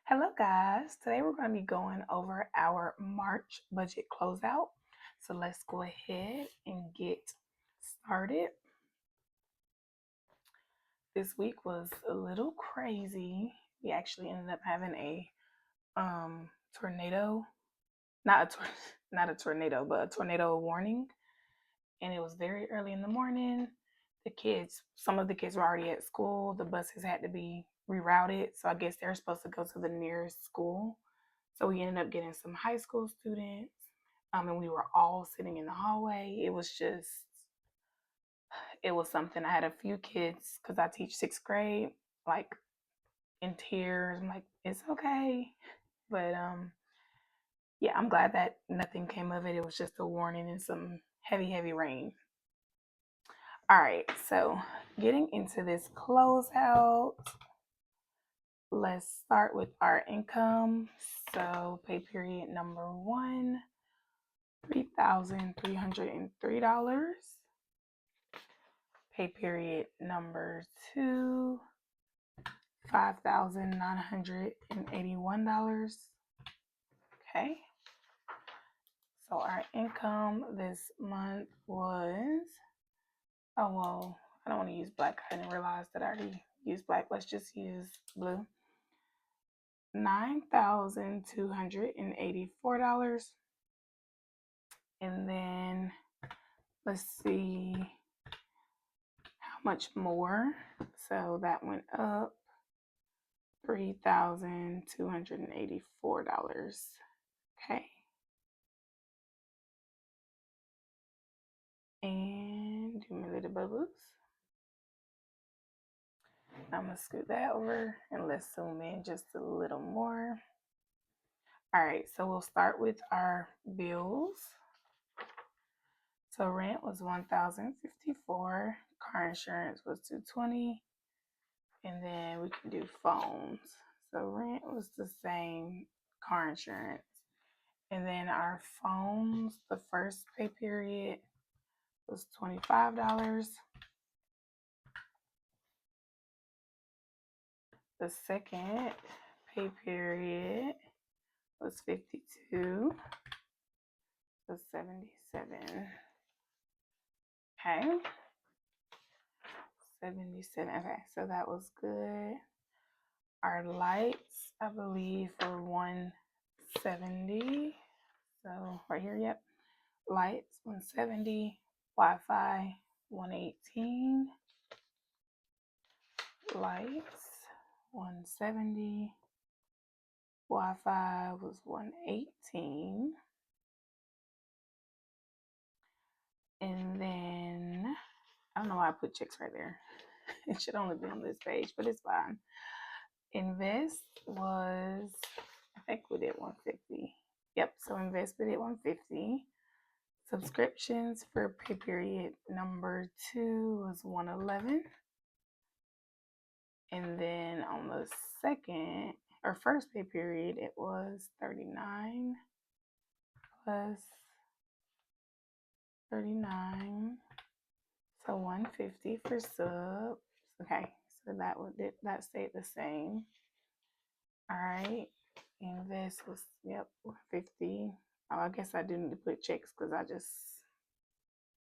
Hello guys, today we're going to be going over our March budget closeout. So let's go ahead and get started. This week was a little crazy. We actually ended up having a tornado, not a tornado, but a tornado warning. And it was very early in the morning. Some of the kids were already at school. The buses had to be rerouted. So I guess they're supposed to go to the nearest school. So we ended up getting some high school students, and we were all sitting in the hallway. It was something. I had a few kids, because I teach sixth grade, like in tears. I'm like, it's okay. But yeah, I'm glad that nothing came of it. It was just a warning and some heavy, heavy rain. All right, so getting into this closeout, let's start with our income. So pay period number one, $3,303. Pay period number two, $5,981. Okay. So our income this month was, oh, well, I don't want to use black. I didn't realize that I already used black. Let's just use blue. $9,284. And then let's see how much more. So that went up $3,284. Okay. And do my little bubbles. I'm gonna scoot that over and let's zoom in just a little more. All right, so we'll start with our bills. So rent was $1,054. Car insurance was $220. And then we can do phones. So rent was the same, car insurance. And then our phones, the first pay period was $25. The second pay period was $52. So $77. Okay. 77. Okay, so that was good. Our lights, I believe, were $170. So right here, yep. Lights $170. Wi-Fi $118. Lights $170. Wi-Fi was $118. And then I don't know why I put checks right there. It should only be on this page, but it's fine. Invest was, I think we did $150. Yep, so invest we did $150. Subscriptions for pay period number two was $111. And then on the second or first pay period, it was $39 plus $39. So $150 for subs. Okay, so that stayed the same. All right. Invest was, yep, $50. Oh, I guess I do need to put checks because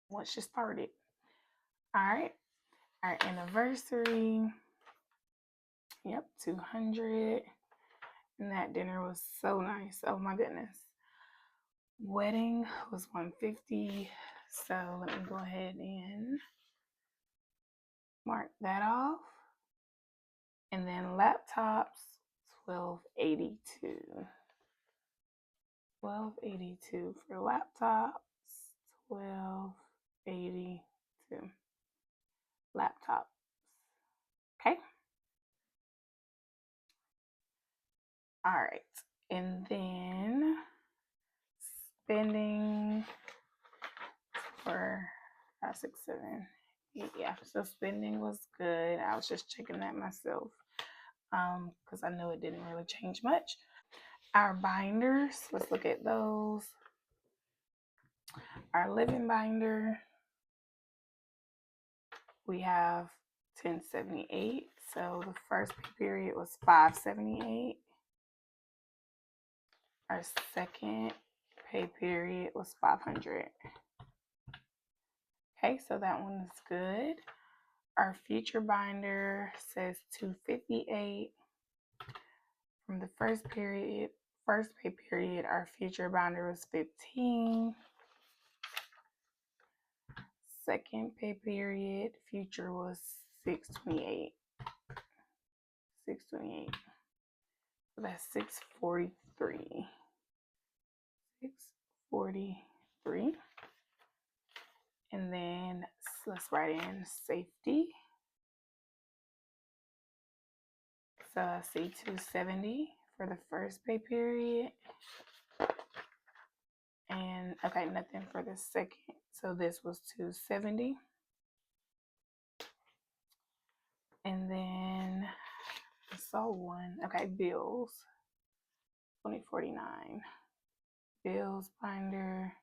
once you started. All right. Our anniversary, yep, $200. And that dinner was so nice. Oh my goodness. Wedding was $150. So let me go ahead and mark that off. And then laptops, $1,282. $1,282 for laptops. $1,282 laptops. Okay. All right. And then spending for 5, 6, 7, 8. Yeah. So spending was good. I was just checking that myself because I know it didn't really change much. Our binders, let's look at those. Our living binder, we have 1078. So the first period was 578. Our second pay period was $500. Okay, so that one is good. Our future binder says $258. From the first pay period, our future binder was $15. Second pay period, future was $628. $628. So that's $643. $643. And then let's write in safety. So I see $270 for the first pay period. And okay, nothing for the second. So this was $270. And then I saw one. Okay, bills. $20.49. Bills binder.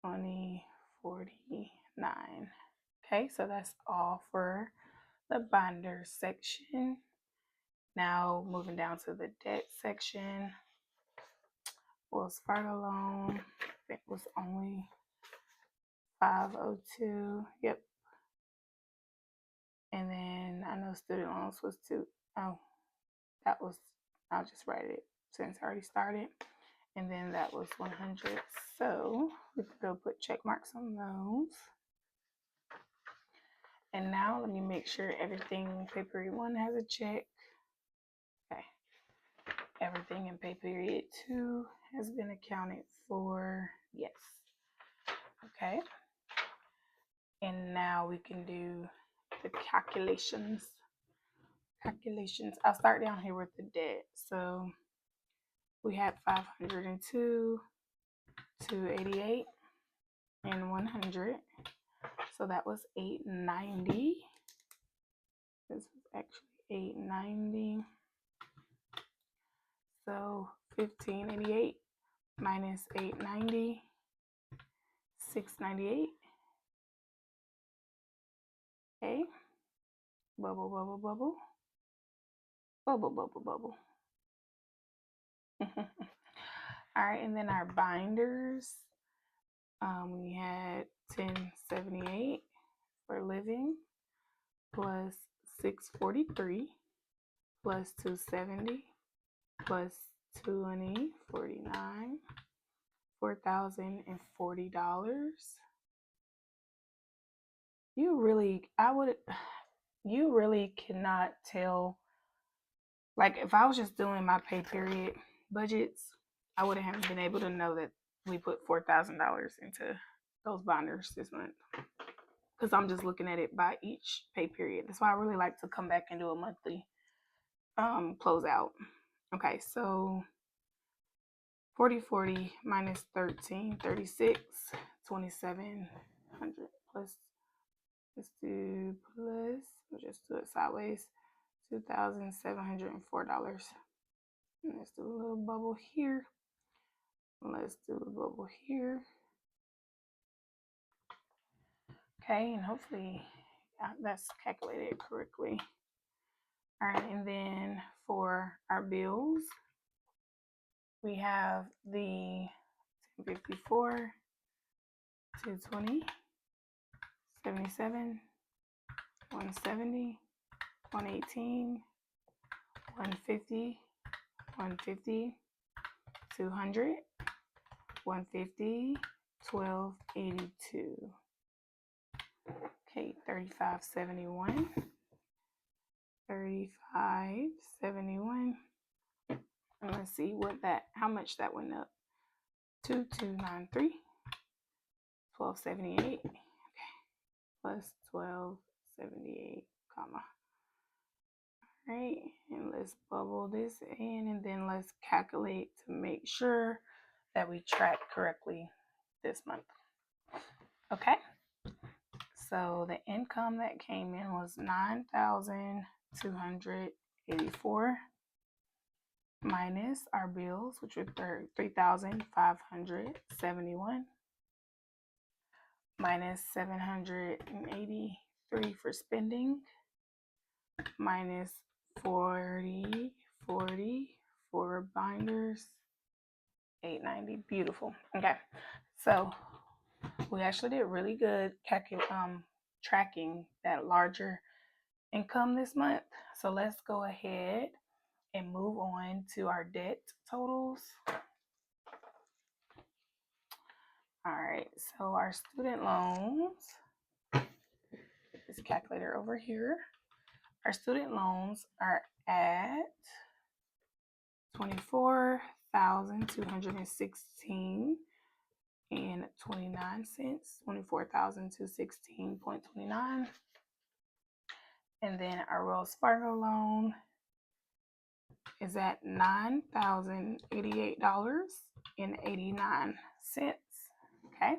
$20.49. Okay, so that's all for the binder section. Now moving down to the debt section. Wells Fargo loan, it was only $502. Yep. And then I know student loans was I'll just write it since I already started. And then that was $100. So we can go put check marks on those. And now let me make sure everything in pay period 1 has a check. Okay. Everything in pay period 2 has been accounted for. Yes. Okay. And now we can do the calculations. I'll start down here with the debt. So we had 502, 288, and 100. So that was $890. This was actually $890. So $1,588 minus $890, $698. Okay. Bubble, bubble, bubble. Bubble, bubble, bubble. All right, and then our binders. We had $1078 for living plus $643 plus $270 plus $20.49, $4,040. You really cannot tell. Like if I was just doing my pay period budgets, I wouldn't have been able to know that we put $4,000 into those binders this month, because I'm just looking at it by each pay period. That's why I really like to come back and do a monthly closeout. Okay, so 40 minus 1336, 2,700 plus, we'll just do it sideways, $2,704. And let's do a little bubble here. Let's do a bubble here. Okay, and hopefully that's calculated correctly. All right, and then for our bills, we have the 1054, 220, 77, 170, 118, 150, 150, 200, 150, 1282. Okay, 3571. 3571. And let's see how much that went up. 2293. 1278. Okay. Plus 1278, comma. All right, and let's bubble this in, and then let's calculate to make sure that we track correctly this month. Okay. So the income that came in was $9,284 minus our bills, which were $3,571 minus $783 for spending minus $40 for binders. $8.90. Beautiful. Okay, so we actually did really good tracking that larger income this month. So let's go ahead and move on to our debt totals. All right, so our student loans, this calculator over here, our student loans are at $24,216 and 29 cents, 24,216.29. And then our Wells Fargo loan is at $9,088.89. Okay.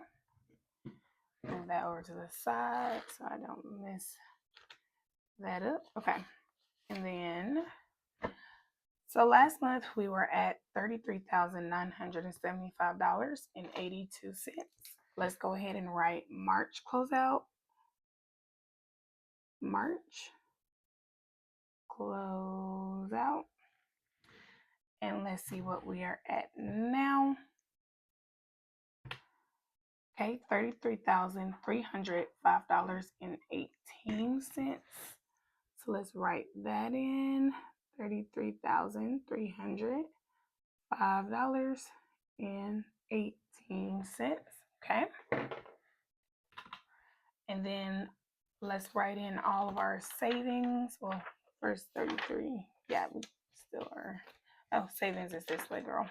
Move that over to the side so I don't mess that up. Okay. And then, so last month we were at $33,975.82. Let's go ahead and write March closeout. March closeout. And let's see what we are at now. Okay, $33,305.18. So let's write that in. $33,305.18. Okay. And then let's write in all of our savings. Well, first 33. Yeah, we still are. Oh, savings is this way, girl.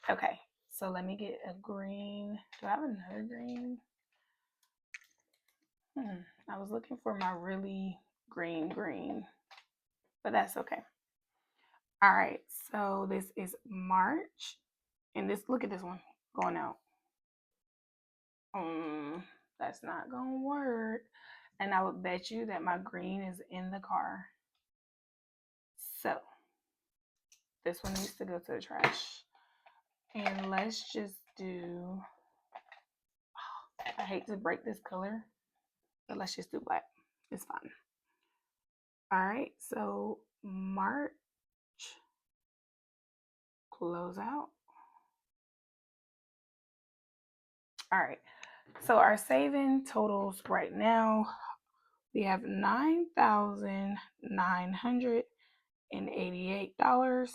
Okay, so let me get a green. Do I have another green? I was looking for my really green, but that's okay. All right, so this is March, and this, look at this one going out. That's not gonna work. And I would bet you that my green is in the car. So this one needs to go to the trash. And let's just do, I hate to break this color, but let's just do black. It's fine. All right, so March closeout. All right, so our saving totals right now, we have $9,988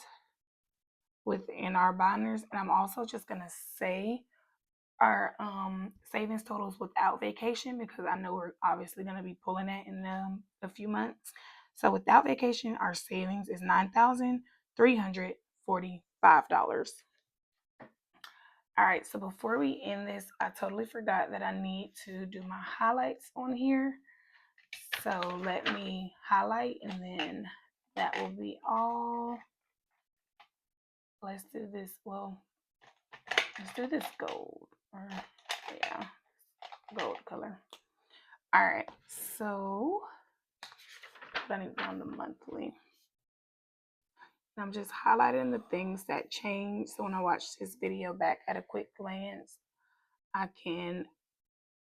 within our binders. And I'm also just gonna say our savings totals without vacation, because I know we're obviously gonna be pulling that in a few months. So without vacation, our savings is $9,345. All right, so before we end this, I totally forgot that I need to do my highlights on here. So let me highlight, and then that will be all. Let's do this. Well, let's do this gold, or yeah, gold color. All right, so I need to go on the monthly. I'm just highlighting the things that change, so when I watch this video back at a quick glance, I can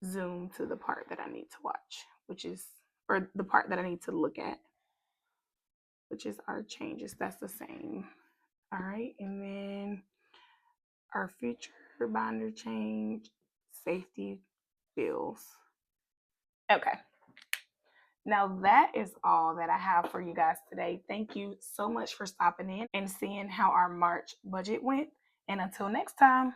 zoom to the part that I need to watch, which is, or the part that I need to look at, which is our changes. That's the same. All right, and then our future binder change, safety bills. Okay. Now that is all that I have for you guys today. Thank you so much for stopping in and seeing how our March budget went. And until next time.